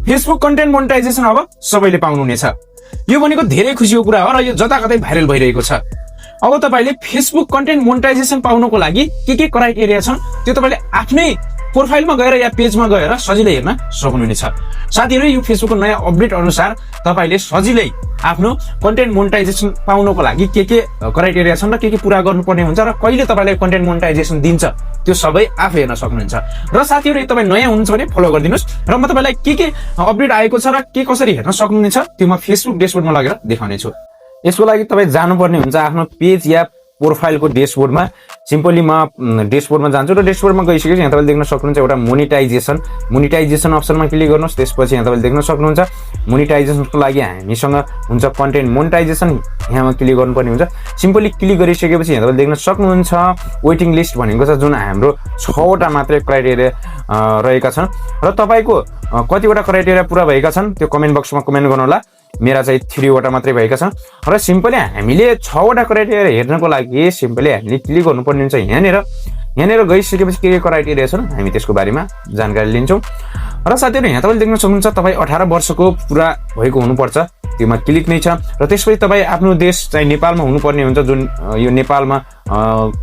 Facebook content monetisation अब सबैले पाउनुहुनेछ। यो भनेको धेरै खुसीको कुरा हो र यो जताकतै भाइरल भइरहेको छ। अब तपाईले फेसबुक कन्टेन्ट मोनेटाइजेसन पाउनको लागि के क्राइटेरिया छन् त्यो तपाईले आफ्नै प्रोफाइलमा गएर या पेजमा गएर सजिलै हेर्न सक्नुहुनेछ। साथीहरु, यो फेसबुकको नयाँ अपडेट अनुसार तपाईले सजिलै आफ्नो कन्टेन्ट मोनेटाइजेसन पाउनको लागि के क्राइटेरिया छन् र के पूरा गर्नुपर्ने हुन्छ र कहिले तपाईलाई कन्टेन्ट मोनेटाइजेसन दिन्छ त्यो सबै आफै हेर्न सक्नुहुन्छ। र साथीहरु, यदि तपाई नयाँ हुनुहुन्छ भने फलो गरिदिनुस् र म तपाईलाई के अपडेट आएको छ र के कसरी हेर्न सक्नुहुनेछ त्यो म फेसबुक ड्याशबोर्डमा लगेर देखाउने छु। यसको लागि तपाई जानुपर्ने हुन्छ आफ्नो पेज या प्रोफाइलको ड्याशबोर्डमा। सिम्पली म ड्याशबोर्डमा जान्छु र ड्याशबोर्डमा गइसकेपछि यहाँ तपाईले देख्न सक्नुहुन्छ एउटा मोनेटाइजेसन अप्सनमा क्लिक गर्नुहोस्। त्यसपछि यहाँ तपाईले देख्न सक्नुहुन्छ मोनेटाइजेसनको लागि हामीसँग हुन्छ कन्टेन्ट मोनेटाइजेसन, यहाँमा क्लिक गर्नुपर्ने हुन्छ। सिम्पली क्लिक गरिसकेपछि यहाँ तपाईले देख्न सक्नुहुन्छ वेटिङ लिस्ट भनेको छ, जुन हाम्रो 6 वटा मात्रै क्राइटेरिया रहेका छन् र तपाईको कतिवटा क्राइटेरिया पूरा भएका छन् त्यो कमेन्ट बक्समा कमेन्ट गर्नु होला। मेरा चाहिँ 3 वटा मात्रै भएका छन् र सिम्पली हामीले 6 वटा क्राइटेरिया हेर्नको लागि सिम्पली हामीले क्लिक गर्नुपर्ने हुन्छ। यहाँनिर गइसकेपछि के क्राइटेरिया छन् हामी त्यसको बारेमा जानकारी लिन्छौँ। र साथीहरु, यहाँ तपाईले देख्न सक्नुहुन्छ तपाई 18 वर्षको पुरा भएको हुनुपर्छ, त्योमा क्लिक नै छ। र त्यसपछि तपाई आफ्नो देश चाहिँ नेपालमा हुनुपर्ने हुन्छ, जुन यो नेपालमा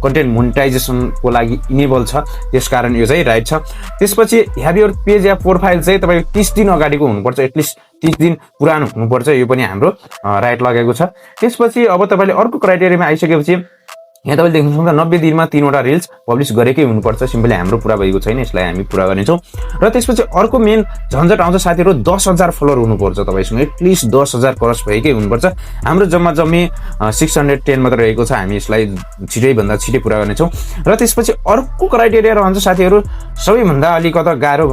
कन्टेन्ट मोनेटाइजेसनको लागि इनेबल छ, त्यसकारण यो चाहिँ राइट छ। त्यसपछि have your page yeah profile चाहिँ तपाईको 30 दिन अगाडिको हुनुपर्छ, एटलिस्ट 30 दिन पुरानो हुनुपर्छ, यो पनि हाम्रो राइट लागेको छ। त्यसपछि अब तपाईले अर्को क्राइटेरियामा आइसकेपछि यहाँ तपाईले देख्न सक्नुहुन्छ 90 दिनमा 3 वटा रिल्स पब्लिश गरेकै हुनुपर्छ। सिम्पली हाम्रो पूरा भएको छैन, यसलाई हामी पूरा गर्नेछौँ। र त्यसपछि अर्को मेन झन्झट आउँछ साथीहरु, 10,000 फलोअर हुनुपर्छ तपाईसँग, एटलिस्ट 10,000 क्रस भएकै हुनुपर्छ। हाम्रो जम्मी 610 मात्र रहेको छ, हामी यसलाई छिटै भन्दा छिटै पूरा गर्नेछौँ। र त्यसपछि अर्को क्राइटेरिया रहन्छ साथीहरु, सबैभन्दा अलिकति गाह्रो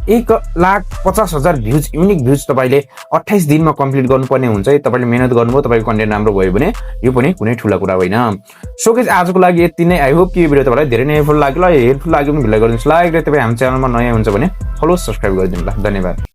1,50,000 भ्यूज, युनिक भ्यूज तपाईले 28 दिनमा कम्प्लिट गर्नुपर्ने हुन्छ। तपाईले मेहनत गर्नुभयो, तपाईको कन्टेन्ट राम्रो भयो भने यो पनि कुनै ठूला कुरा होइन। सो गाइस, आजको लागि यति नै। आई होप कि यो भिडियो तपाईँलाई धेरै नै हेल्पफुल लाग्यो। हेल्पफुल लाग्यो भने भिडियो गरिदिनुहोस्, लाइक र तपाई हाम्रो च्यानलमा नयाँ हुन्छ भने फलो सब्स्क्राइब गरिदिनु ल। धन्यवाद।